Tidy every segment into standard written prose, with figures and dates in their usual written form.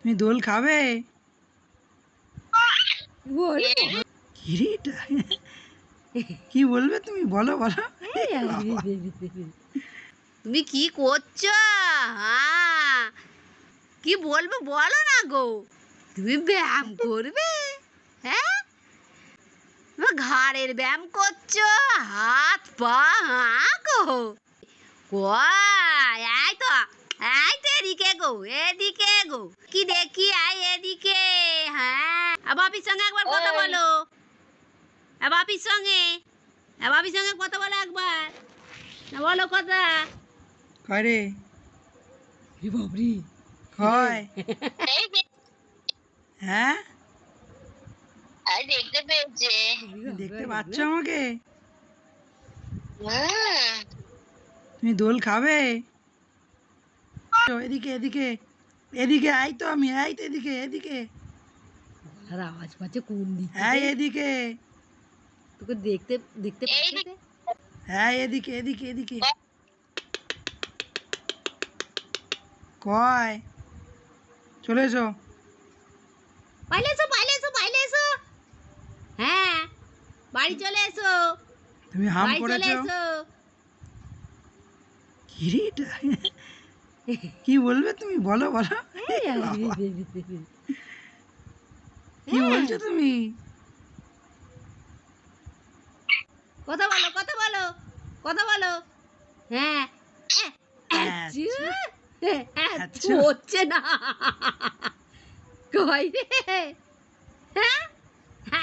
তুমি দোল খাবে? কি বলবে তুমি? বলো বলো। তুমি কি করছো? কি বলবো বলো না গো। তুমি ব্যায়াম করবে? হ্যাঁ, ঘাড়ের ব্যায়াম করছো, হাত পা গো। কই এই তো, এই তো এদিকে গো, এদিকে গো। কি দেখি আয় এদিকে। হ্যাঁ, বাপির সঙ্গে একবার কথা বলো। বাপির সঙ্গে, বাপির সঙ্গে কথা বলো একবার। বলো কথা। কয় রে? বাবরি কয়? হ্যাঁ, দেখতে পেয়েছে। দেখতে পাচ্ছ আমাকে? তুমি দোল খাবে? এদিকে এদিকে এদিকে আই তো, আমি এই তো এদিকে এদিকে। গলার আওয়াজ পাচ্ছে কোন দিকে? হ্যাঁ এদিকে, তোকে দেখতে দেখতে পাচ্ছে। হ্যাঁ এদিকে এদিকে এদিকে। কয়? চলে এসো। বাইরে এসো, বাইরে এসো, বাইরে এসো। হ্যাঁ, বাড়ি চলে এসো। তুমি হাম বাড়ি চলে করেছো? এসো। কি রে এটা? কি বলবে তুমি? বলো বলো। কি বলছো তুমি? কথা বলো, কথা বলো, কথা বলো। হ্যাঁ, আচ্ছা। হচ্ছে না। কই রে? হ্যাঁ,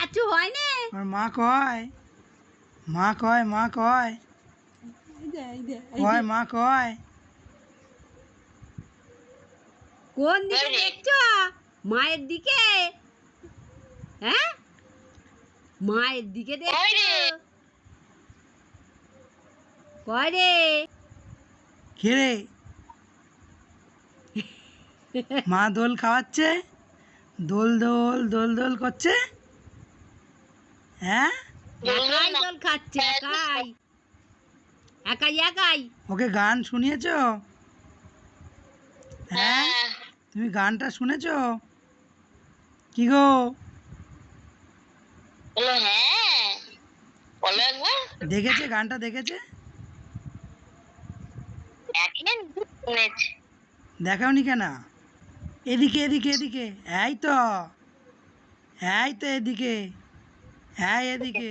আচ্ছা হয় না। আমার মা কয়, মা কয়, মা কয়, কয় মা কয়। কোন দিকে দেখছো? মায়ের দিকে? হ্যাঁ, মায়ের দিকে দেখছো? কয় রে? কে রে? মা দোল খাওয়াচ্ছে, দোল দোল দোল দোল করছে। হ্যাঁ, একাই দোল খাচ্ছে, একাই একাই একাই। ওকে গান শুনিয়েছো? হ্যাঁ, তুমি গানটা শুনেছো? কি গো? হ্যাঁ, বলো একবার। দেখেছে গানটা? দেখেছে? দেখাওনি কেন? এদিকে এদিকে এদিকে, এই তো, এই তো এদিকে, হ্যাঁ এদিকে।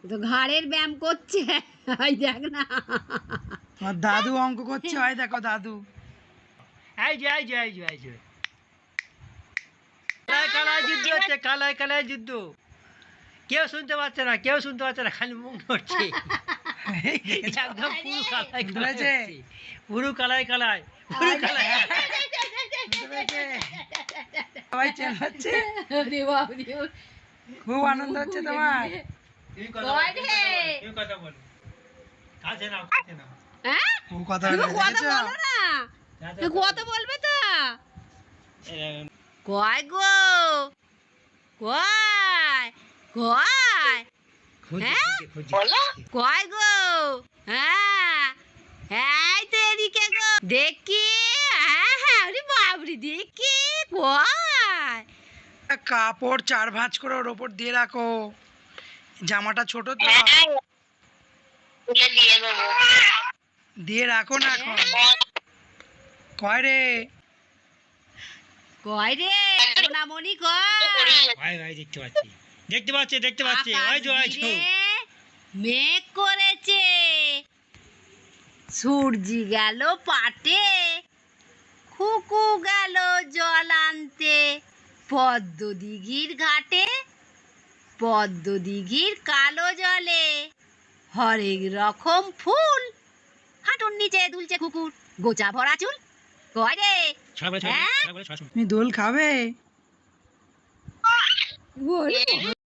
তো ঘাড়ের ব্যায়াম করছে। ওই দেখ না। তোমার দাদু অঙ্ক করছে, হয় দেখো দাদু। এই যে এই যে এই যে এই যে কালায় কালায় যুদ্ধ হচ্ছে, কালায় কালায় যুদ্ধ। কেউ শুনতে পাচ্ছে না, কেউ শুনতে পাচ্ছে না, খালি মুখ নড়ছে। একদম পুরো কালায় কালায় হচ্ছে। পুরো কালায় কালায়, পুরো কালায়। সবাই চেল্লাচ্ছে, খুব আনন্দ হচ্ছে তোমার। ও কথা দেখেছো? কথা বলবে তো? কয় গো, কয় কয়, হ্যাঁ কয় গো। হ্যাঁ, এই তো এদিকে গো। দেখি, হ্যাঁ হ্যাঁ, আরে বাবরি দেখি। কয় কাপড় 4 ভাঁজ করে ওর ওপর দিয়ে রাখো, জামাটা ছোট তো। দিয়ে রাখো না এখন। কয় রে? কয় রে? সোনামণি কয়? ভাই ভাই দেখতে পাচ্ছি, দেখতে পাচ্ছি, দেখতে পাচ্ছি। ওই যে ওই যে মেঘ করেছে, সূর্যি গেল পাটে, খুকু গেল জল আনতে পদ্ম দিঘির ঘাটে। পদ্ম দিঘির কালো জলে হরেক রকম ফুল, হাঁটুর নিচে দুলছে কুকুর, গোচা ভরা চুল। কয় রে? তুমি দোল খাবে?